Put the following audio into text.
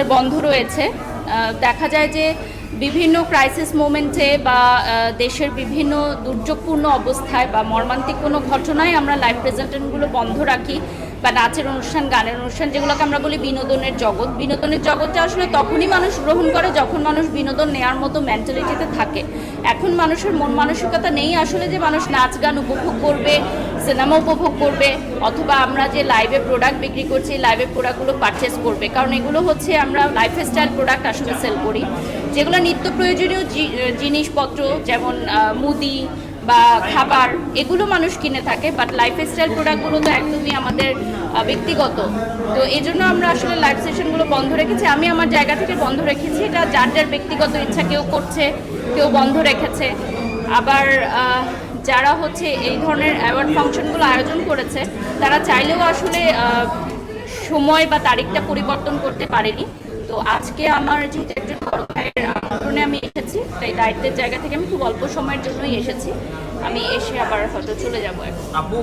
আমাদের বন্ধ রয়েছে। দেখা যায় যে বিভিন্ন ক্রাইসিস মোমেন্টে বা দেশের বিভিন্ন দুর্যোগপূর্ণ অবস্থায় বা মর্মান্তিক কোনো ঘটনায় আমরা লাইভ প্রেজেন্টেশনগুলো বন্ধ রাখি, বা নাচের অনুষ্ঠান, গানের অনুষ্ঠান, যেগুলোকে আমরা বলি বিনোদনের জগৎ। বিনোদনের জগৎটা আসলে তখনই মানুষ গ্রহণ করে যখন মানুষ বিনোদন নেওয়ার মতো মেন্টালিটিতে থাকে। এখন মানুষের মন মানসিকতা নেই আসলে যে মানুষ নাচ গান উপভোগ করবে, সিনেমা উপভোগ করবে, অথবা আমরা যে লাইভে প্রোডাক্ট বিক্রি করছি লাইভে প্রোডাক্টগুলো পারচেস করবে। কারণ এগুলো হচ্ছে আমরা লাইফস্টাইল প্রোডাক্ট আসলে সেল করি, যেগুলো নিত্য প্রয়োজনীয় জিনিসপত্র, যেমন মুদি বা খাবার, এগুলো মানুষ কিনে থাকে। বাট লাইফস্টাইল প্রোডাক্টগুলো তো একদমই আমাদের ব্যক্তিগত। তো এই জন্য আমরা আসলে লাইভ সেশনগুলো বন্ধ রেখেছি। আমি আমার জায়গা থেকে বন্ধ রেখেছি, এটা যার যার ব্যক্তিগত ইচ্ছা, কেউ করছে, কেউ বন্ধ রেখেছে। আবার যারা হচ্ছে এই ধরনের অ্যাওয়ার্ড ফাংশনগুলো আয়োজন করেছে তারা চাইলেও আসলে সময় বা তারিখটা পরিবর্তন করতে পারেনি। তো আজকে আমার যেহেতু একজন বড় ভাইয়ের আমন্ত্রণে আমি এসেছি, তাই দায়িত্বের জায়গা থেকে আমি খুব অল্প সময়ের জন্যই এসেছি। আমি এসে আবার হয়তো চলে যাবো এখন।